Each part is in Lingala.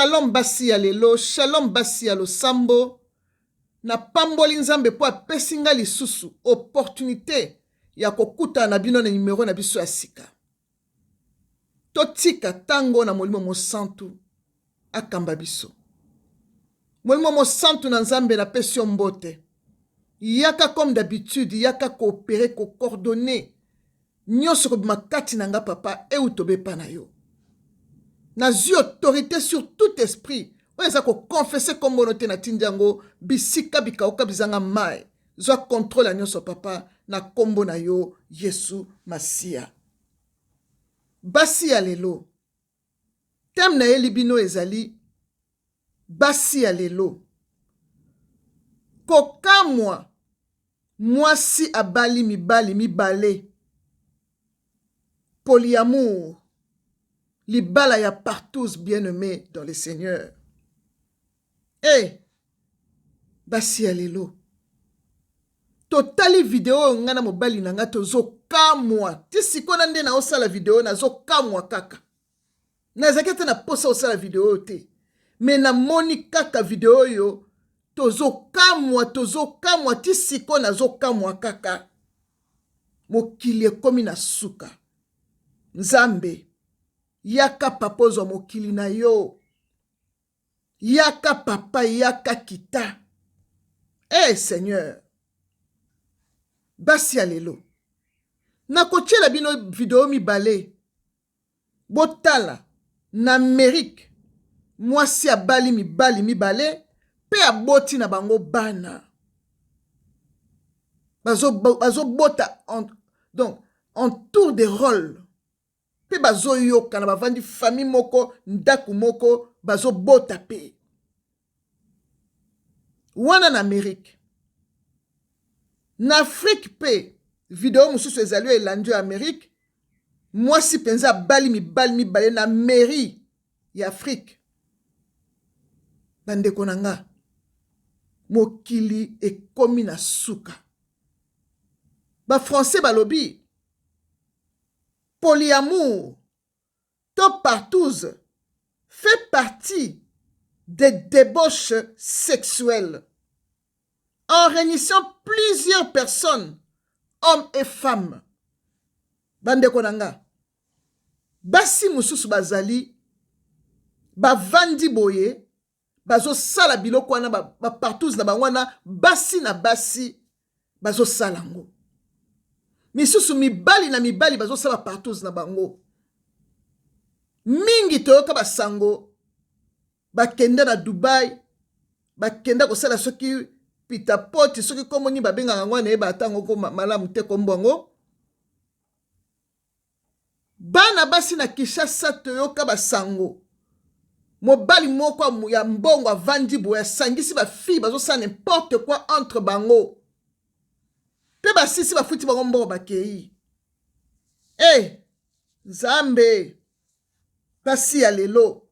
Shalom basi ya lelo, shalom basi ya losambo. Na pamboli nzambe po apesinga lisusu opportunité ya kokuta na bino na numero na biso ya sika. Totika tango na molimo mosantu akamba biso. Molimo mosantu na nzambe na pesi yo mbote. Yaka comme d'habitude, yaka coopérer, coordonner. Nyonso kobima kati na nga papa e utobe pa na yo. Nazi autorité sur tout esprit. Oye za ko confesser comme monote na tinjango bisika bikaoka bizanga mai. Zwa contrôle nyonso papa na kombo na yo Yesu Masia. Basi ya lelo. Tem na elibino ezali basi ya lelo. Kokamwa mwasi abali mibali mibale. Polyamour. Libala ya partous bien-aimés dans le Seigneur. Eh, basi ya lelo. Totali video ngana mobali na nga tozo kamwa. Tisikona nde na osala video na zo kamwa kaka. Na zakete na posa osala video te. Me na moni kaka video yo tozo kamwa tisikona zo kamwa kaka. Mokili ekomi na suka. Nzambe yaka papozo mokili na yo. Yaka papa, yaka kita. Eh Seigneur. Basi ya lelo. Na kochela bino video mibale. Botala na Amerique. Mwasi abali mibali mibale. Pe aboti na bango bana. Bazo bota donc en tour de rôle. Pe bazo yoka na bavandi famille moko, ndaku moko, bazo bota pe. Wana na Amerique. Na Afrique pe, video mususu ezali elandi ya Amerique, mwasi penza bali mibale na mairie ya Afrique. Bandeko na nga, mokili ekomi na suka. Ba français balobi, polyamour, to partouze, fait partie des débauches sexuelles en réunissant plusieurs personnes, hommes et femmes. Bande konanga. Basi mususu bazali, bavandi boye, bazo sala biloko wana ba partouze na bangwana, basi na basi, bazo salango. Misusu mibali na mibali bazo sala partouze na bango. Mingi toyoka basango, bakenda na Dubai, bakenda kosala soki pitapoti, soki komoni babenga ngwana eba atango ko malamu te kombongo. Bana basi na Kinshasa toyoka basango. Mobali moko ya mbongo avandi boya sangisi ba fille bazo sa n'importe quoi entre bango. Pe basisi bafuti bango mbongo bakei. Eh, Nzambe basi ya lelo.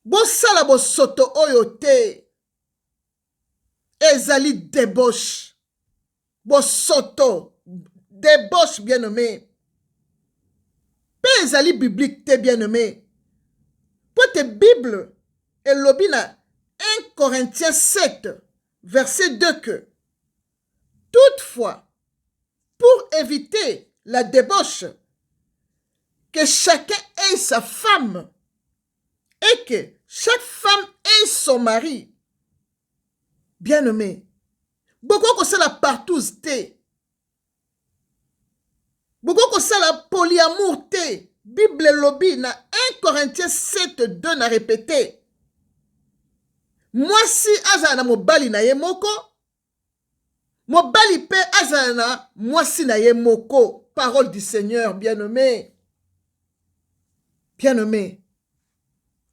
Bosala bosoto oyo te. Ezali débauche. Bosoto. Débauche bien-aimé. Pe ezali biblique te bien-aimé. Pote Bible elobi na 1 Corinthiens 7 verset 2 que toutefois, pour éviter la débauche, que chacun ait sa femme et que chaque femme ait son mari. Bien-aimé, beaucoup que ça la partouze te. Beaucoup que ça la polyamour te. Bible lobby na 1 Corinthiens 7, 2 na répété. Moi si azana mobali na ye moko, mobali pe azana moi si na ye moko. Parole du Seigneur, bien-aimé. Bien-aimé.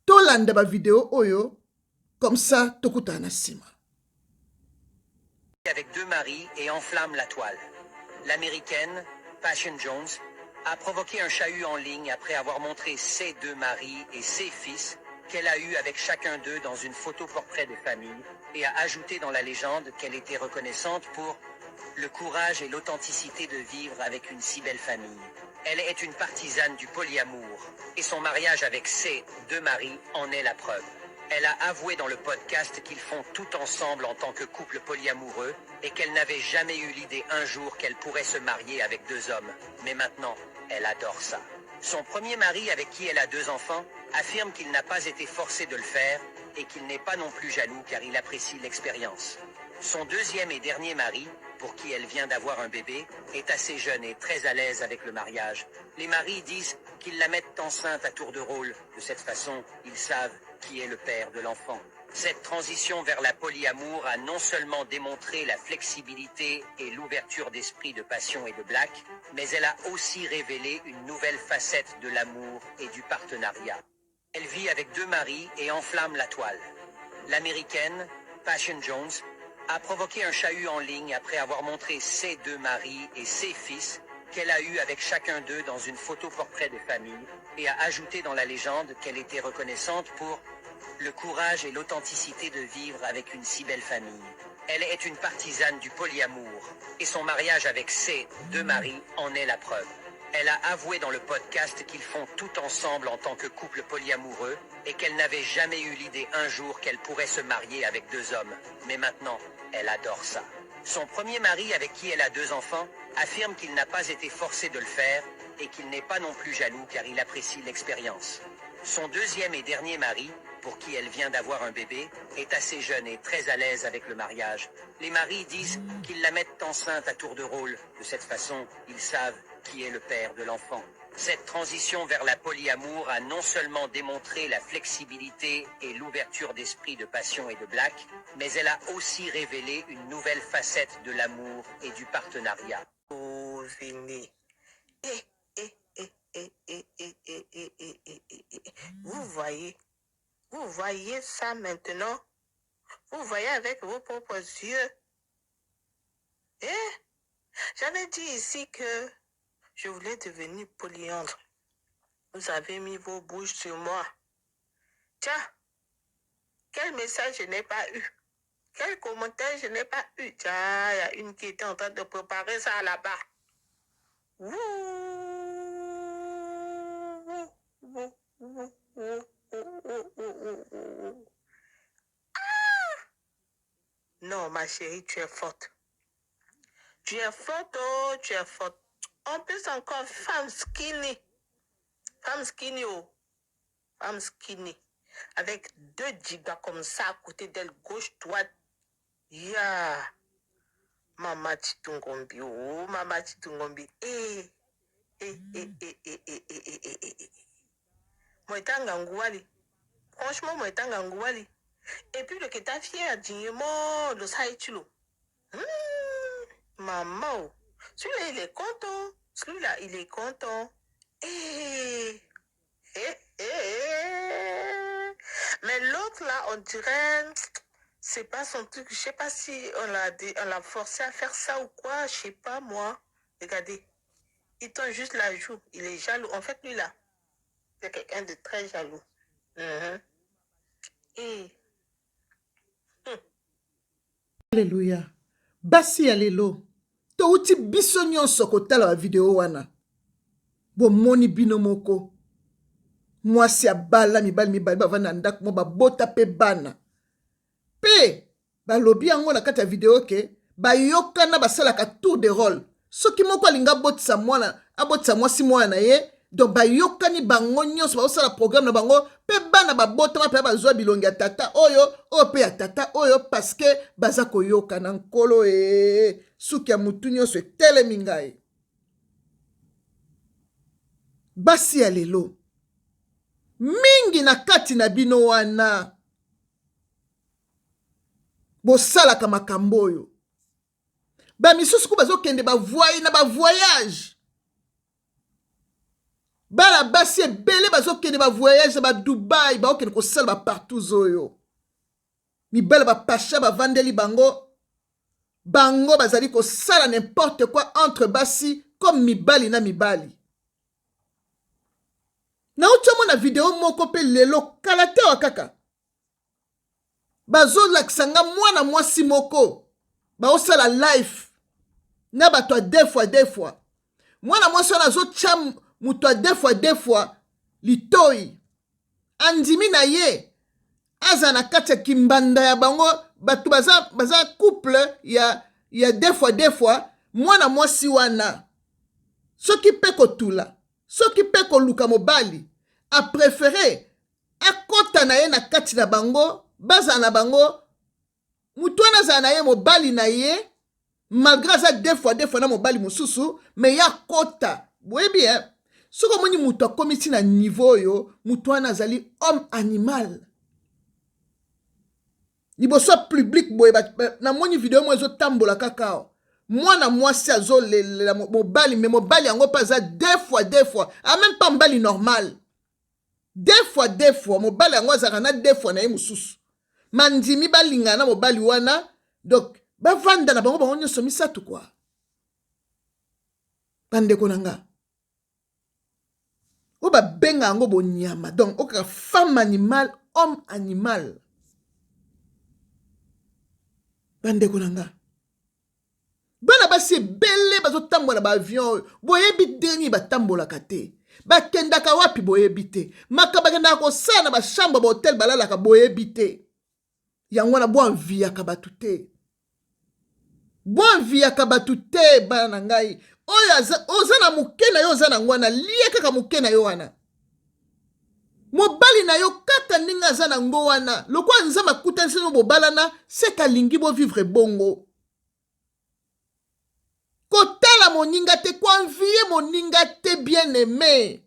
Tolanda ba vidéo oyo, comme ça, tokuta na sima. Avec 2 maris et enflamme la toile. L'américaine, Passion Jones, a provoqué un chahut en ligne après avoir montré ses 2 maris et ses fils qu'elle a eus avec chacun d'eux dans une photo portrait de famille et a ajouté dans la légende qu'elle était reconnaissante pour le courage et l'authenticité de vivre avec une si belle famille. Elle est une partisane du polyamour, et son mariage avec ses deux maris en est la preuve. Elle a avoué dans le podcast qu'ils font tout ensemble en tant que couple polyamoureux, et qu'elle n'avait jamais eu l'idée un jour qu'elle pourrait se marier avec deux hommes. Mais maintenant, elle adore ça. Son premier mari, avec qui elle a deux enfants, affirme qu'il n'a pas été forcé de le faire, et qu'il n'est pas non plus jaloux car il apprécie l'expérience. Son deuxième et dernier mari, pour qui elle vient d'avoir un bébé, est assez jeune et très à l'aise avec le mariage. Les maris disent qu'ils la mettent enceinte à tour de rôle. De cette façon, ils savent qui est le père de l'enfant. Cette transition vers la polyamour a non seulement démontré la flexibilité et l'ouverture d'esprit de Passion et de Black, mais elle a aussi révélé une nouvelle facette de l'amour et du partenariat. Elle vit avec deux maris et enflamme la toile. L'américaine, Passion Jones, a provoqué un chahut en ligne après avoir montré ses deux maris et ses fils qu'elle a eus avec chacun d'eux dans une photo portrait de famille et a ajouté dans la légende qu'elle était reconnaissante pour le courage et l'authenticité de vivre avec une si belle famille. Elle est une partisane du polyamour et son mariage avec ses deux maris en est la preuve. Elle a avoué dans le podcast qu'ils font tout ensemble en tant que couple polyamoureux et qu'elle n'avait jamais eu l'idée un jour qu'elle pourrait se marier avec deux hommes. Mais maintenant, elle adore ça. Son premier mari, avec qui elle a deux enfants, affirme qu'il n'a pas été forcé de le faire et qu'il n'est pas non plus jaloux car il apprécie l'expérience. Son deuxième et dernier mari, pour qui elle vient d'avoir un bébé, est assez jeune et très à l'aise avec le mariage. Les maris disent qu'ils la mettent enceinte à tour de rôle. De cette façon, ils savent qui est le père de l'enfant. Cette transition vers la polyamour a non seulement démontré la flexibilité et l'ouverture d'esprit de Passion et de Black, mais elle a aussi révélé une nouvelle facette de l'amour et du partenariat. Oh, venez. Vous voyez ça maintenant? Vous voyez avec vos propres yeux? J'avais dit ici que je voulais devenir polyandre. Vous avez mis vos bouches sur moi. Tiens, quel message je n'ai pas eu? Quel commentaire je n'ai pas eu? Tiens, il y a une qui était en train de préparer ça là-bas. Non, ma chérie, tu es forte. Tu es forte, oh, tu es forte. En plus encore, femme skinny. Femme skinny, oh. Femme skinny. Avec 2 gigas comme ça à côté d'elle, gauche, droite. Yeah. Mama Chitungombi, oh, Mama Chitungombi. Moitanga Ngouali. Franchement, Moitanga Ngouali. Et puis le Keta fier, dignement, le Saïchilo. Maman, celui-là, il est content. Celui-là, il est content. Mais l'autre, là, on dirait, c'est pas son truc. Je sais pas si on l'a forcé à faire ça ou quoi. Je sais pas, moi. Regardez. Il tend juste la joue. Il est jaloux. En fait, lui, là, c'est quelqu'un de très jaloux. Alléluia. Basi ya lelo. Touti biso nyonso kotala wa video wana. Bomoni bino moko. Mwasi abala mibali bavanda ndako mo babota pe bana. Pe balobi yango na kati ya video ke bayokana basalaka tour de rôle. Soki moko alinga botisa mwana, abotisa mwasi mwana ye, donc bayokani bango nyonso basala programme na bango pe bana babotama pe bazwa bilongi ya tata oyo pe ya tata oyo parce que baza koyokana nkolo suki ya mutu nyonso etelemi ngai. Basi ya lelo mingi na kati na bino wana bosalaka makambo oyo. Bamisusu ku bazokende bavoyage. Bala basi ebele bazokende bavoyage ba Dubai baokende kosala partout zoyo. Mibala bapasha bavandeli bango bazali kosala n'importe quoi entre basi comme mibali na mibali. Na utomona video moko pe lelo kalate wa kaka. Bazolakisa nga mwana mwasi moko baosala live na bato a deux fois mwana mwasi wana azotia moto deux fois litoi andimi na ye aza na kati ya kimbanda ya bango bato baza couple ya deux fois mwana mwasi wana soki pe kotula soki pe koluka mobali aprefere akota na ye na kati na bango baza na bango mutu wana aza na ye mobali na ye malgré aza deux fois na mobali mosusu me ya kota boyebi soki omoni mutu akomisi na niveau oyo mutu wana azali homme animal liboso ya public boye namoni video mo ezotambola kaka mwana mwasi azolela mobali me mobali yango mpe aza deux fois a même pas mobali normal deux fois mobali yango azalaka na deux fois na ye mosusu mandimi balingana na mobali wana donc bavanda na bango nyonso misato kwa bandeko na nga o babenga yango bonyama donc okaka femme animal homme animal bandeko na nga bana basi ebele bazotambola baavion boyebi ndenge batambolaka te bakendaka wapi boyebi te maka bakendaka kosala na bachambre bahotel balalaka boyebi te yango wana boanviyaka bato te boanviyaka bato te bana na ngai oyo oza na moke na yo oza nango wana lie kaka moke na yo wana mobali na yo kaka ndenge aza nango wana lokola nzambe akutanisi no bobalana seka alingi bovivre bongo kotala moninga te koanvie moninga te bien aimé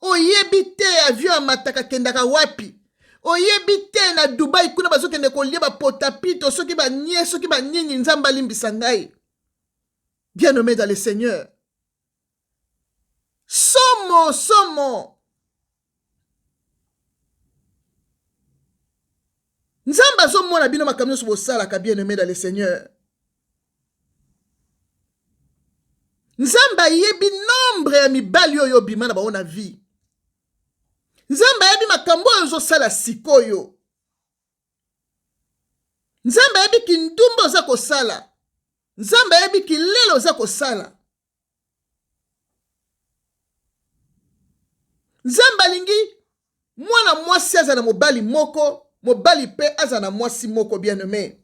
oyebi te avion amataka kendaka wapi oyebi te na Dubai kuna bazokende kolia bapotapito soki banie soki banini nzambe alimbisa ngai bien aimé dans le Seigneur somo nzambe azomona bino makambo nyonso bosalaka bien aimé dans le Seigneur nzambe ayebi nombre ya mibali oyo obima na bango na vie nzambe ayebi makambo oyo ozosala sikoyo nzambe ayebi kindumba oza kosala nzambe ayebi kilelo oza kosala nzambe alingi mwana mwasi aza na mobali moko mobali pe aza na mwasi moko bien aimé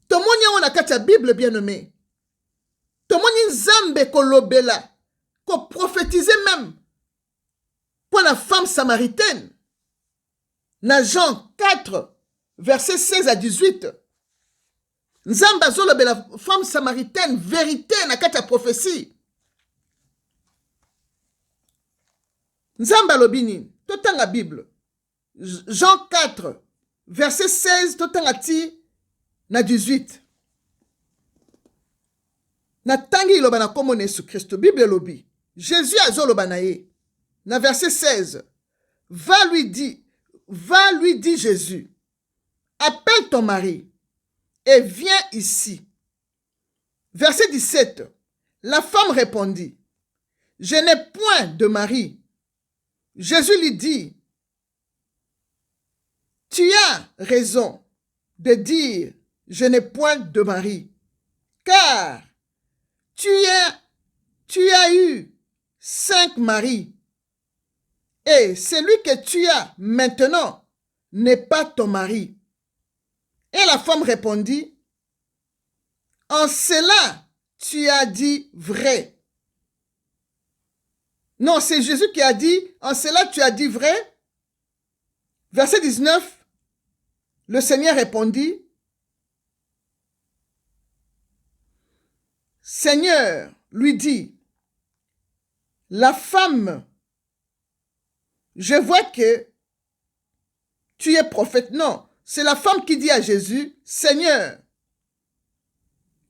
tomoni yango na kati ya Bible bien aimé tomoni nzambe kolobela koprophétiser même pour la femme samaritaine na Jean 4 verset 16 à 18 nzambe azolobela femme samaritaine vérité na kati ya prophétie nzambe alobi nini totanga Bible Jean 4 verset 16 totanga ti na 18 natangi iloba na kombo na Yesu Kristo Bible elobi Jésus azoloba na ye na verset 16 va lui dit Jésus appelle ton mari et viens ici. Verset 17 la femme répondit je n'ai point de mari. Jésus lui dit tu as raison de dire je n'ai point de mari car tu as eu 5 maris et celui que tu as maintenant n'est pas ton mari. Et la femme répondit en cela tu as dit vrai. Non, c'est Jésus qui a dit en cela tu as dit vrai. Verset 19 le Seigneur répondit Seigneur lui dit la femme je vois que tu es prophète. Non, c'est la femme qui dit à Jésus Seigneur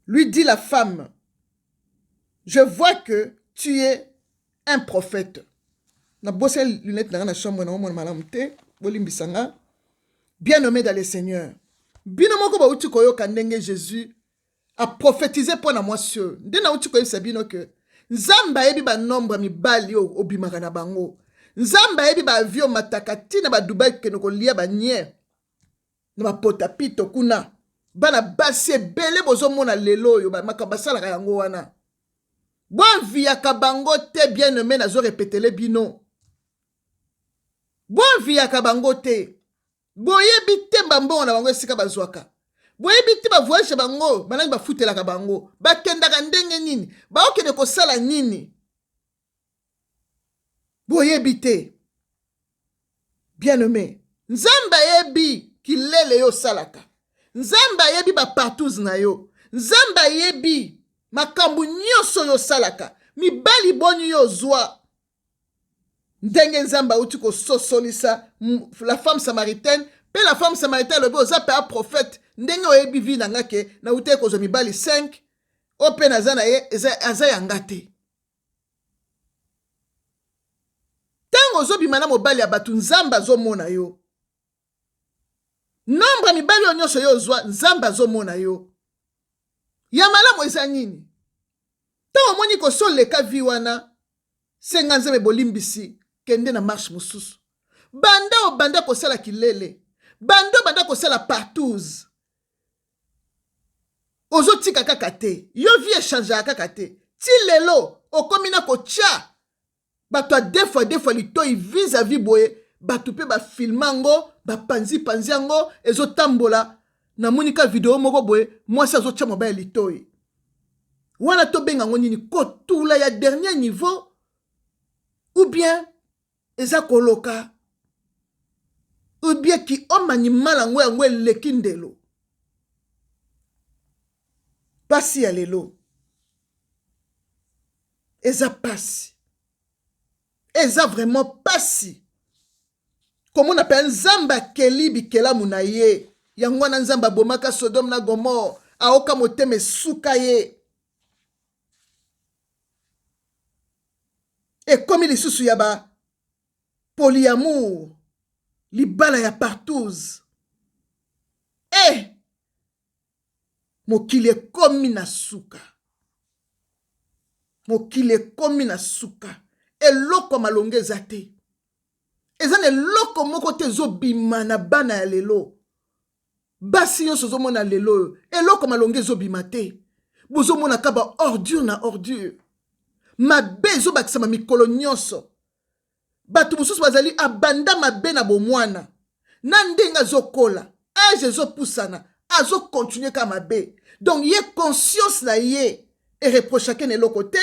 lui dit la femme je vois que tu es un prophète. Na bosse lunette na chambre na mona malamu te bolimbisanga bien nommé dans le Seigneur. Bino moko ba uti koyoka ndenge Jésus a prophétisé pour na mwasi. Nde na uti koyebisa bino ke nzambe ayebi ba nombre mibali obimaka na bango. Nzambe ayebi ba avion mataka tina ba Dubai keno kolia ba nye na ba potapito kuna bana basi ebele bozomona lelo oyo makamba salaka yango wana Bon viyaka bango te bien aimé nazo répétele bino. Bon viyaka bango te. Boyebi te mbambongo na bango esika bazwaka. Boyebi te ba voyage bango banangi bafutelaka bango. Bakendaka ndenge nini? Baokende kosala nini? Boyebi te. Bien aimé. Nzamba yebi kilele yo salaka. Nzamba yebi ba partous na yo. Nzamba yebi makambu nyonso yo salaka. Mibali boni yo zwa. Ndenge nzamba uti ko sosolisa la femme samaritaine. Pe la femme samaritaine lobi ozape a prophète. Ndenge oyebi vi na ngake na ute ko zo mibali 5. Ope na zana ye aza yangate. Tango zo bimana mobali ya batu nzamba zo mona yo. Nombre mibali yo nyonso yo zwa nzamba zo mona yo. Ya malamu eza nini? Tango moni ko so leka vi wana senga nzambe bolimbisi kende na marche mususu. Banda ko sala kilele. Banda ko sala partouze. Ozo tika kaka te. Yo vi échange kaka te. Ti lelo okomina ko tia. Bato a deux fois litoi vis-à-vis boye. Bato pe ba filmango, ba panzi ango, ezo tambola. Na monika video moko boye, moi ça zo tia mobile litoi. Wana to benga ngonini kotula ya dernier niveau. Ou bien eza koloka. Ou bien ki omani malango yango lekindelo. Pasi ya lelo. Eza pasi. Eza vraiment pasi. Comment on appelle Nzamba kelibi kelamu na ye. Yango na Nzamba bomaka Sodome na Gomor. Aoka moteme suka ye. Et comme il lisusu yaba polyamour. Libala ya partouze. Mokile komi na suka. Mokile komi na suka. Eloko malonge zate. Ezane eloko moko te zo bima na bana ya lelo. Basi nyonso zo mona lelo. Eloko malonge zo bima te. Bozo mona kaba ordure na ordure. Mabe zo bakisama mikolo nyonso. Batu mususu bazali abanda mabe na bomwana. Na ndenga zo kola. Age zo pusana. Azo continuer kama mabe. Donc ye conscience na ye. Et reproche ken eloko te.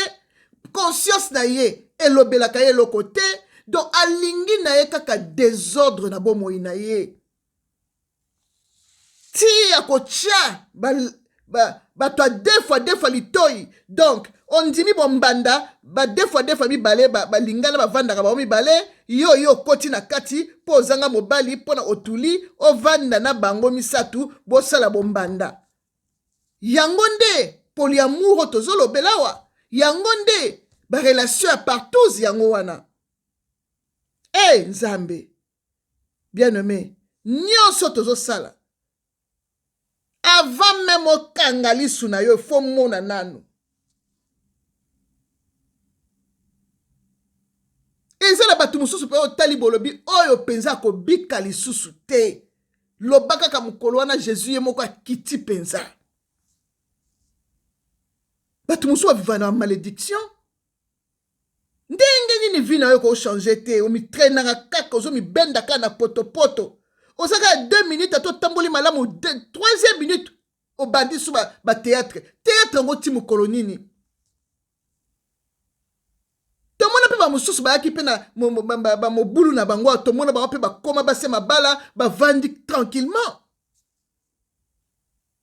Conscience na ye. Elobelaka ye eloko te. Donc alingi na ye kaka désordre na bomoi na ye. Ti ya kotia. Bato a deux fois litoi. Donc on dit mi bombanda. Deux fois mi bale. Lingana bavandaka ba mi bale. Yo koti na kati. Po zanga mobali. Po na otuli. O vanda na bango misatu. Bo sala bombanda. Yangonde. Polyamour otozolo belawa. Yangonde. Ba relation à partous yango wana. Nzambe. Bien aimé. Nyonso tozo sala. Avant même au kangali suna yo. Fo mona nanu. Ezala batu mususu pe otali bolobi oyo penza ko bika lisusu te. Lobaka ka mukolo wana Jésus ye moko akiti penza. Batu mususu viva na malédiction. Ndenge nini vi na yo ko changer te. O mi traînera kaka ozo mi benda ka na poto. Osaka 2 minutes ato tamboli malamu 3e minute o bandi sou ba théâtre. Théâtre ngo ti mukolo nini. Tomona pe ba mususu ba ki pe na mobulu na bango tomona ba pe ba koma ba se mabala ba vandi tranquillement.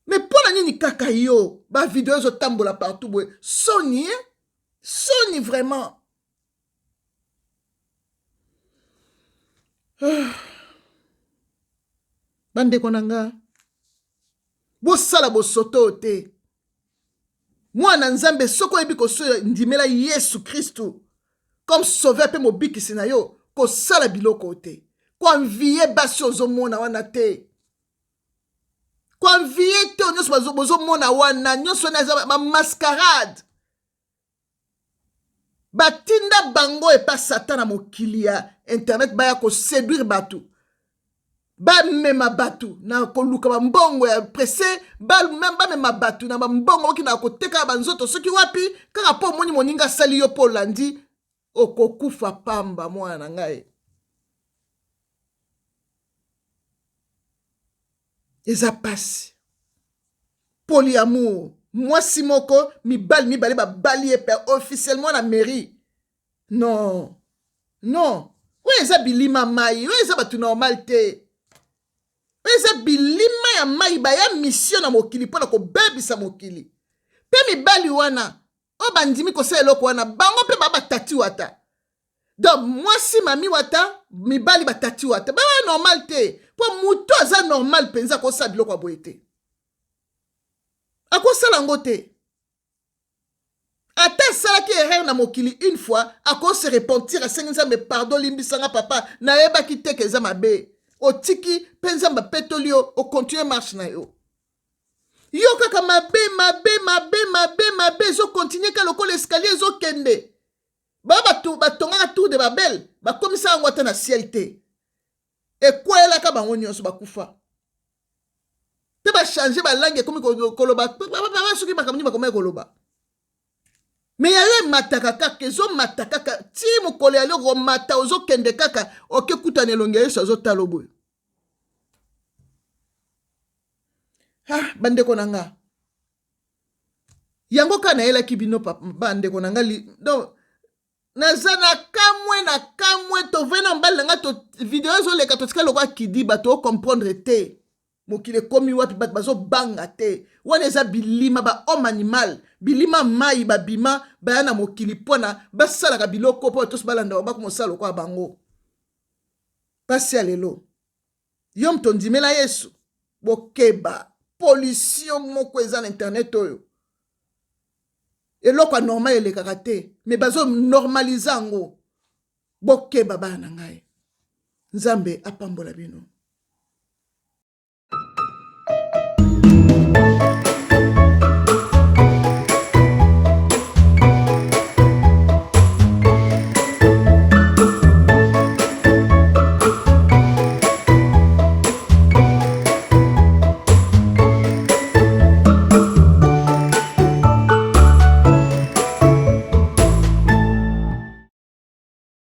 Mais pour la nini kaka yo ba vidéo zo tambola partout boy. Sony vraiment. Bande konanga. Bo sala bo soto te. Mwana nzambe soko ebi ko so ndimela Yesu Kristo. Comme sauveur pe mobiki sina yo. Ko sala biloko te. Ko envier basi ozo mona wana te. Ko envier te onyoso bozo mona wana. Nyonso na ma mascarade. Batinda bango e pa satan na mokili ya internet baya ko séduire batu. bamema batu na koluka bambongo ya presse bamema batu na bambongo okina koteka banzoto soki wapi kaka po moni moninga sali yo po landi okokufa pamba mwana na ngai eza pasi polyamour mwasi moko mibale babali ye pe officiellement na mairie non oyo eza bilima mai oyo eza batu normal te eza bilima ya mai baya mission na mokili mpona kobebisa mokili mpe mibali wana oyo bandimi kosala eloko wana bango mpe batati wata donc mwasi mami wata mibali batati wata baya normal te mpo moto aza normal mpenza akosala biloko ya boye te akosala yango te ata asalaki erreur na mokili une fois akose repentir asengi nzambe pardon limbisanga papa nayebaki te ke eza mabe otiki mpe nzambe apetoli yo okontinue marche na yo yo kaka mabe ezokontinue ka lokola escalier ezokende batongaka tour de babel bakomisa yango ata na ciel te ekwelaka bango nyonso bakufa mpe bachange balangi ekomi koloba soki makambo nini bakomai koloba me yayo emataka kaka ezomata kaka ti mokolo yali okomata ozokende kaka okekutana elongi ya yesu azotala oboyo bandeko na nga yango kaka nayelaki bino bandeko na nga donc naza na kamwe tovai na mbali na nga video ezoleka totika lokwa kidiba tocomprendre te mokili ekomi wapi bato bazobanga te wana eza bilima bahomme animal bilima mai babima baya na mokili mpona basalaka biloko mpo toso balanda bakomosala lokwa bango pasi ya lelo yo moto ndimela yesu bokeba pollution moko eza na internet oyo eloko anormal elekaka te me bazonormalize yango bokeba bana na ngai nzambe apambola bino